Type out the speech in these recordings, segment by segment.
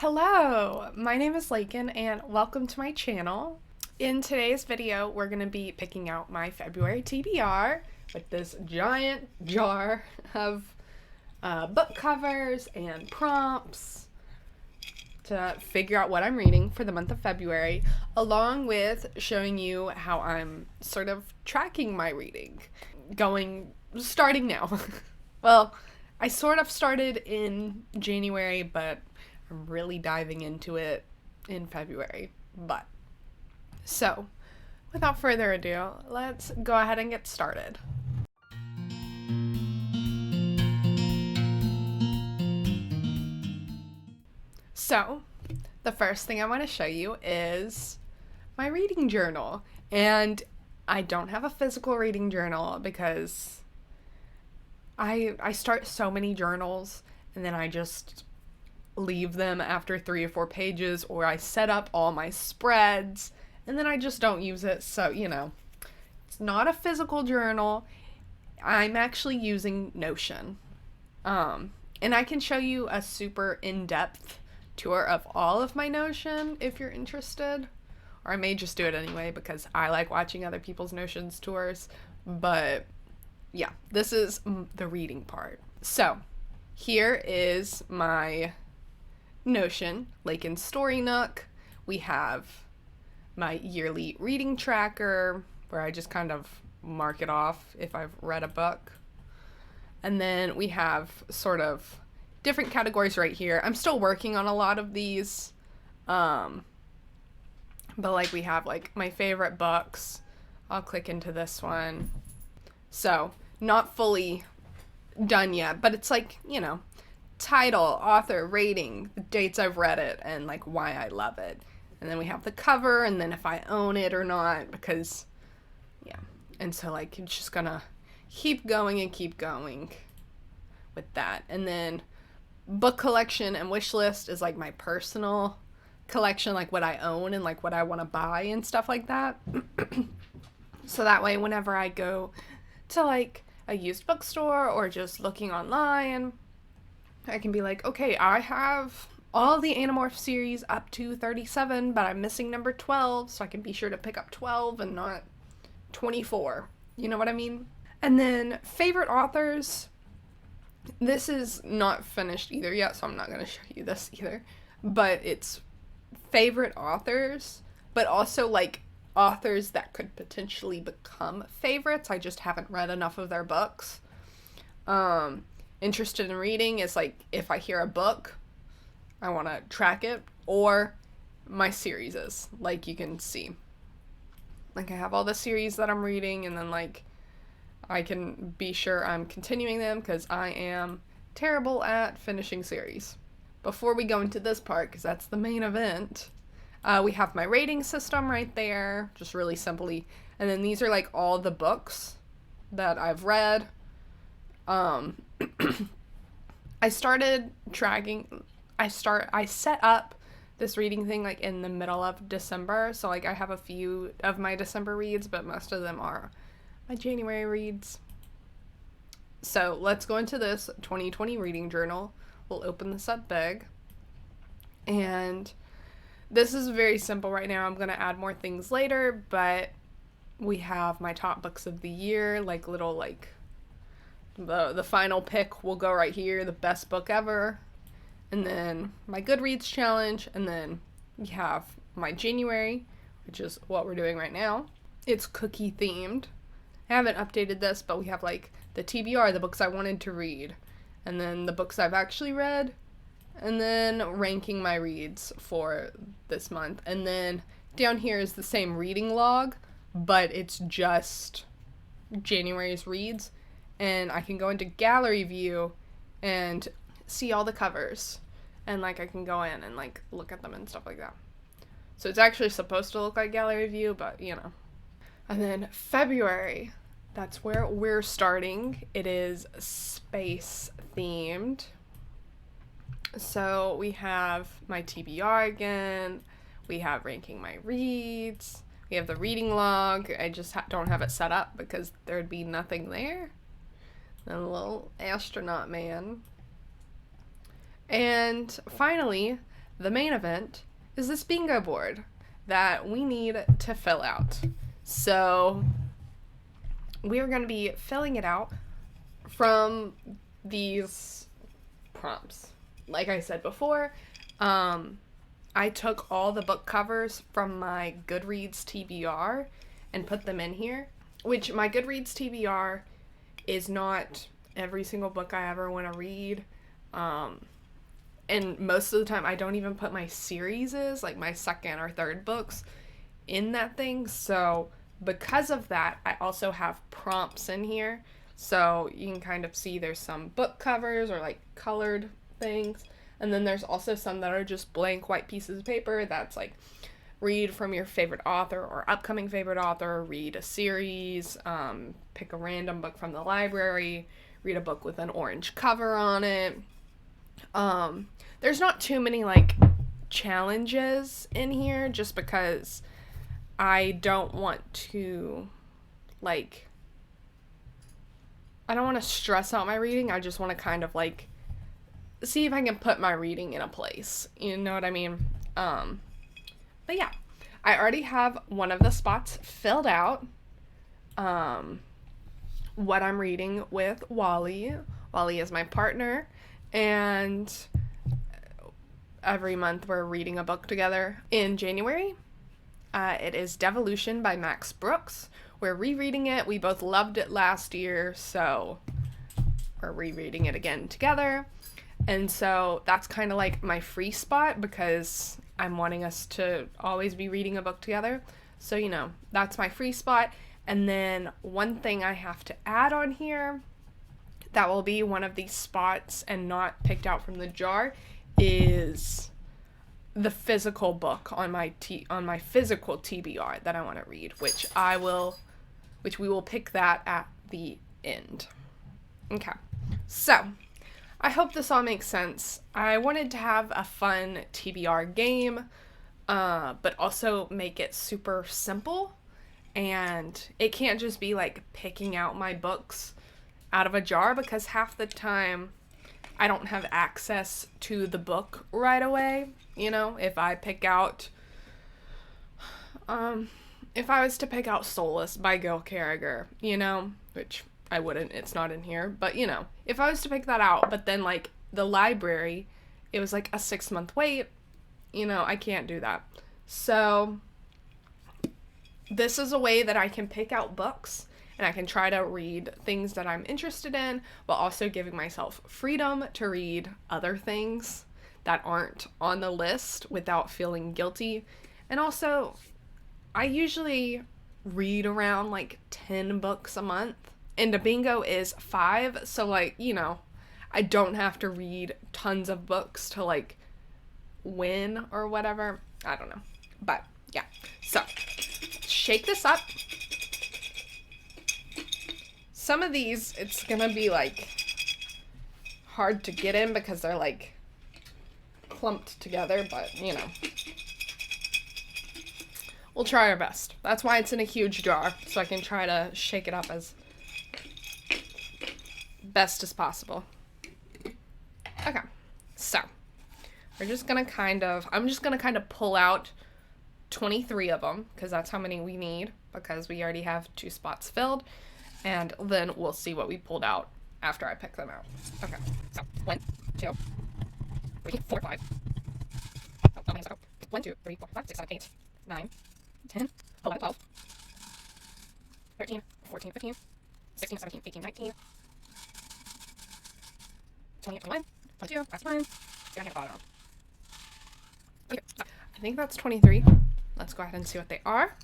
Hello, my name is Lakin and welcome to my channel. In today's video, we're going to be picking out my February TBR with this giant jar of book covers and prompts to figure out what I'm reading for the month of February, along with showing you how I'm sort of tracking my reading, starting now. Well, I sort of started in January, but I'm really diving into it in February. So, without further ado, let's go ahead and get started. So, the first thing I want to show you is my reading journal. And I don't have a physical reading journal because I start so many journals and then I just leave them after 3 or 4 pages, or I set up all my spreads and then I just don't use it. So, it's not a physical journal. I'm actually using Notion. And I can show you a super in-depth tour of all of my Notion if you're interested. Or I may just do it anyway because I like watching other people's Notions tours. But yeah, this is the reading part. So here is my Notion, Lakin Story Nook. We have my yearly reading tracker where I just kind of mark it off if I've read a book. And then we have sort of different categories right here. I'm still working on a lot of these. But like we have like my favorite books. I'll click into this one. So not fully done yet, but it's like, title, author, rating, the dates I've read it, and like why I love it. And then we have the cover, and then if I own it or not, because and so like it's just gonna keep going and keep going with that. And then book collection and wish list is like my personal collection, like what I own and like what I want to buy and stuff like that. So that way whenever I go to like a used bookstore or just looking online, I can be like, okay, I have all the Animorph series up to 37, but I'm missing number 12, so I can be sure to pick up 12 and not 24. You know what I mean? And then favorite authors. This is not finished either yet, so I'm not going to show you this either. But it's favorite authors, but also like authors that could potentially become favorites. I just haven't read enough of their books. Interested in reading is like if I hear a book, I want to track it, or my series is, like you can see. Like I have all the series that I'm reading, and then like I can be sure I'm continuing them because I am terrible at finishing series. Before we go into this part, because that's the main event, we have my rating system right there, just really simply. And then these are like all the books that I've read. I started tracking, I set up this reading thing like in the middle of December. So like I have a few of my December reads, but most of them are my January reads. So let's go into this 2020 reading journal. We'll open this up big. And this is very simple right now. I'm going to add more things later, but we have my top books of the year, like little like the final pick will go right here, the best book ever. And then my Goodreads challenge, and then we have my January, which is what we're doing right now. It's cookie themed. I haven't updated this, but we have like the TBR, the books I wanted to read, and then the books I've actually read, and then ranking my reads for this month. And then down here is the same reading log, but it's just January's reads. And I can go into gallery view and see all the covers. And like I can go in and like look at them and stuff like that. So it's actually supposed to look like gallery view, but And then February, that's where we're starting. It is space themed. So we have my TBR again. We have ranking my reads. We have the reading log. I just don't have it set up because there'd be nothing there. And a little astronaut man. And finally, the main event is this bingo board that we need to fill out. So we're going to be filling it out from these prompts. Like I said before, I took all the book covers from my Goodreads TBR and put them in here, which my Goodreads TBR is not every single book I ever want to read. And most of the time I don't even put my series, like my second or third books, in that thing. So because of that, I also have prompts in here. So you can kind of see there's some book covers or like colored things. And then there's also some that are just blank white pieces of paper that's like, read from your favorite author or upcoming favorite author, read a series, pick a random book from the library, read a book with an orange cover on it. There's not too many like challenges in here just because I don't want to stress out my reading. I just want to kind of like see if I can put my reading in a place. You know what I mean? But yeah, I already have one of the spots filled out. What I'm reading with Wally. Wally is my partner, and every month we're reading a book together. In January, it is Devolution by Max Brooks. We're rereading it. We both loved it last year, so we're rereading it again together. And so that's kind of like my free spot because I'm wanting us to always be reading a book together. So, you know, that's my free spot. And then one thing I have to add on here that will be one of these spots and not picked out from the jar is the physical book on my physical TBR that I want to read, which we will pick that at the end. Okay. So, I hope this all makes sense. I wanted to have a fun TBR game, but also make it super simple. And it can't just be like picking out my books out of a jar because half the time I don't have access to the book right away. You know, if I was to pick out Solace by Gil Carriger, you know, which I wouldn't, it's not in here, but you know, if I was to pick that out, but then like the library, it was like a 6-month wait, you know, I can't do that. So this is a way that I can pick out books and I can try to read things that I'm interested in while also giving myself freedom to read other things that aren't on the list without feeling guilty. And also, I usually read around like 10 books a month. And a bingo is 5, so like, you know, I don't have to read tons of books to like win or whatever. I don't know. But yeah. So, shake this up. Some of these, it's gonna be like hard to get in because they're like clumped together, but you know. We'll try our best. That's why it's in a huge jar, so I can try to shake it up as best as possible. Okay, so I'm just gonna kind of pull out 23 of them because that's how many we need because we already have 2 spots filled, and then we'll see what we pulled out after I pick them out. Okay, so 1, 2, 3, 4, 5. Oh, how many? 1, 2, 3, 4, 5, 6, 7, 8, 9, 10, 11, 12, 13, 14, 15, 16, 17, 18, 19, 20, 21, 22, that's fine. Down here at the bottom. Okay, so I think that's 23. Let's go ahead and see what they are.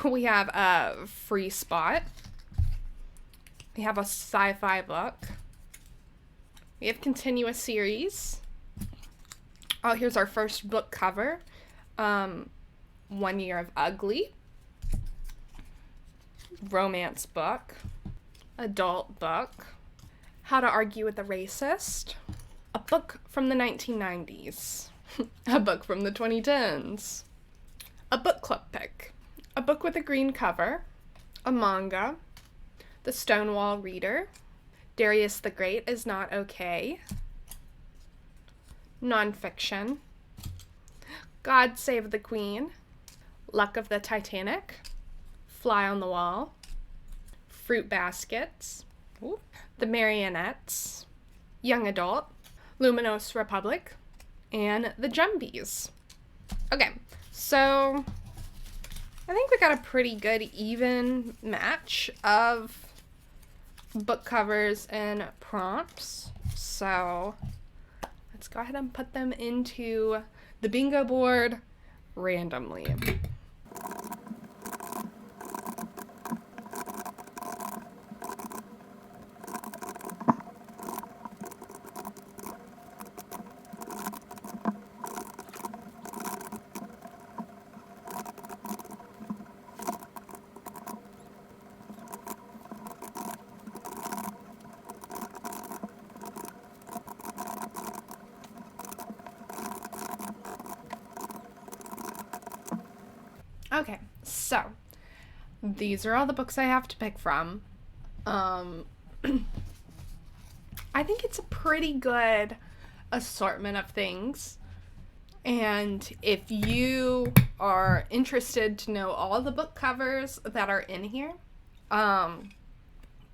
We have a free spot. We have a sci-fi book. We have continuous series. Oh, here's our first book cover. 1 Year of Ugly. Romance book. Adult book. How to Argue with a Racist. A book from the 1990s. A book from the 2010s. A book club pick. A book with a green cover. A manga. The Stonewall Reader. Darius the Great is Not Okay. Nonfiction. God Save the Queen, Luck of the Titanic, Fly on the Wall, Fruit Baskets, The Marionettes, Young Adult, Luminous Republic, and The Jumbies. Okay, so I think we got a pretty good even match of book covers and prompts. So let's go ahead and put them into the bingo board randomly. Okay, so these are all the books I have to pick from. I think it's a pretty good assortment of things. And if you are interested to know all the book covers that are in here,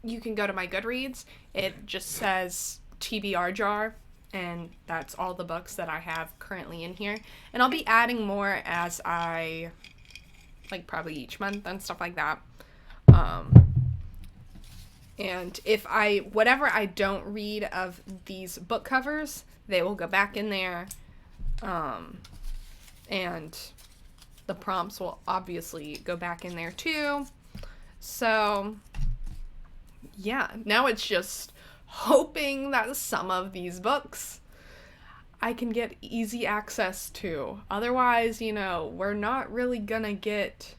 you can go to my Goodreads. It just says TBR jar, and that's all the books that I have currently in here. And I'll be adding more as I, like, probably each month and stuff like that. And if whatever I don't read of these book covers, they will go back in there. And the prompts will obviously go back in there too. So yeah, now it's just hoping that some of these books I can get easy access to. Otherwise, we're not really gonna get...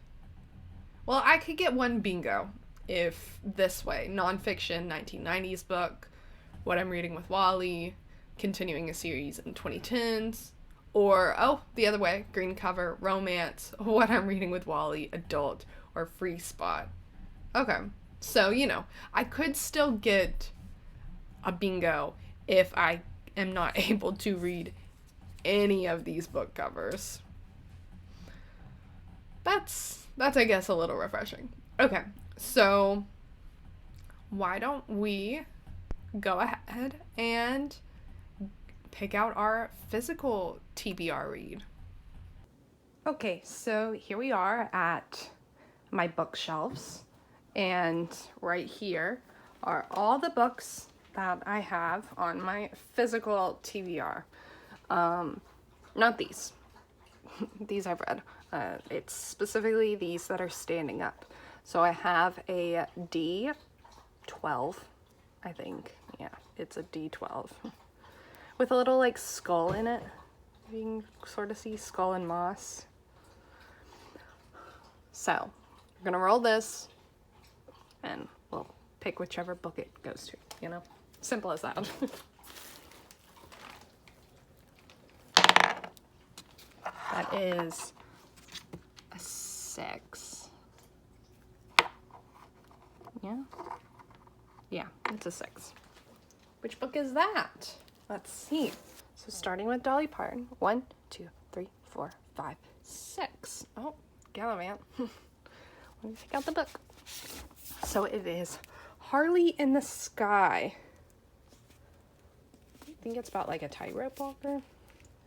Well, I could get one bingo if this way. Nonfiction, 1990s book, What I'm Reading with Wally, continuing a series in 2010s. Or, the other way, green cover, romance, What I'm Reading with Wally, adult, or free spot. Okay, so, I could still get a bingo if I am not able to read any of these book covers. That's I guess a little refreshing. Okay, so why don't we go ahead and pick out our physical TBR read. Okay, so here we are at my bookshelves, and right here are all the books that I have on my physical TBR. Not these. These I've read. It's specifically these that are standing up. So I have a D12, I think. Yeah, it's a D12. With a little, like, skull in it. You can sort of see skull and moss. So, we're gonna roll this, and we'll pick whichever book it goes to, Simple as that. That is a 6. Yeah? Yeah, it's a 6. Which book is that? Let's see. So starting with Dolly Parton. 1, 2, 3, 4, 5, 6. Oh, Gallivant. Let me pick out the book. So it is Harley in the Sky. I think it's about, like, a tightrope walker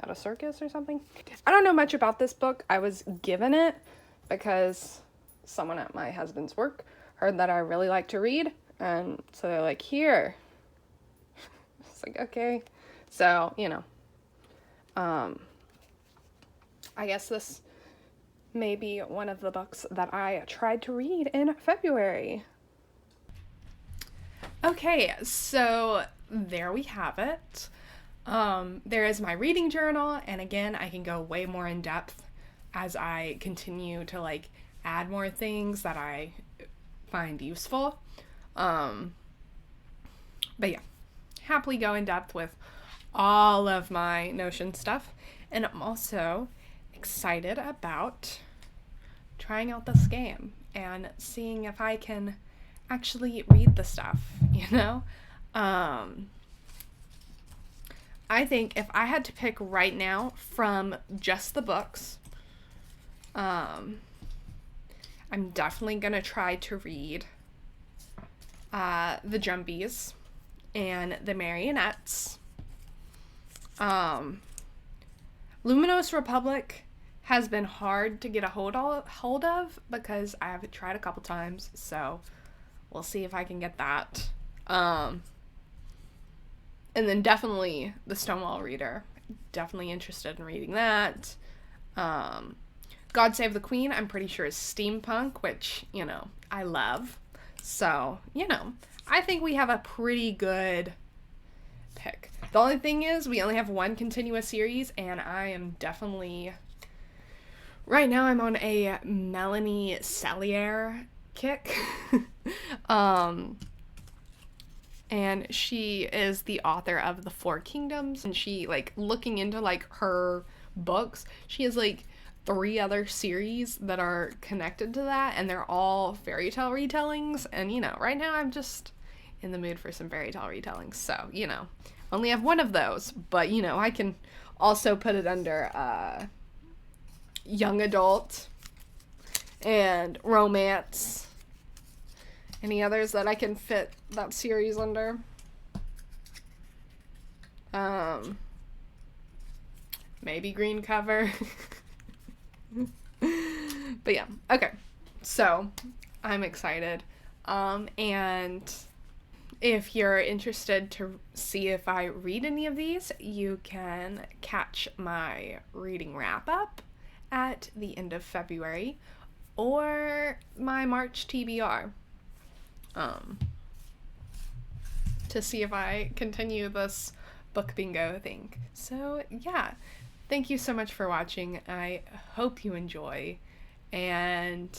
at a circus or something. I don't know much about this book. I was given it because someone at my husband's work heard that I really like to read, and so they're like, here. It's like, okay. So, I guess this may be one of the books that I tried to read in February. Okay, so there we have it. There is my reading journal, and again, I can go way more in depth as I continue to, like, add more things that I find useful. But yeah, happily go in depth with all of my Notion stuff, and I'm also excited about trying out this game and seeing if I can actually read the stuff, I think if I had to pick right now from just the books, I'm definitely going to try to read The Jumbies and The Marionettes. Luminous Republic has been hard to get a hold of because I have tried a couple times, so we'll see if I can get that. And then definitely The Stonewall Reader. Definitely interested in reading that. God Save the Queen, I'm pretty sure is steampunk, which, I love. So, I think we have a pretty good pick. The only thing is we only have one continuous series, and I am definitely... Right now I'm on a Melanie Sellier kick. And she is the author of The Four Kingdoms, and she, looking into, her books, she has, 3 other series that are connected to that, and they're all fairy tale retellings, and, right now I'm just in the mood for some fairy tale retellings, so, only have one of those, but, I can also put it under, young adult, and romance. Any others that I can fit that series under? Maybe green cover. But yeah, okay. So, I'm excited. And if you're interested to see if I read any of these, you can catch my reading wrap-up at the end of February or my March TBR. To see if I continue this book bingo thing. So yeah, thank you so much for watching. I hope you enjoy, and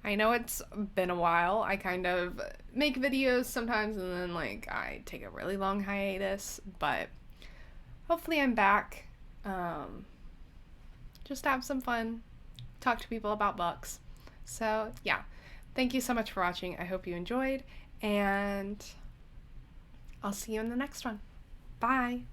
I know it's been a while. I kind of make videos sometimes and then I take a really long hiatus, but hopefully I'm back. Just have some fun, talk to people about books. So yeah, thank you so much for watching. I hope you enjoyed, and I'll see you in the next one. Bye!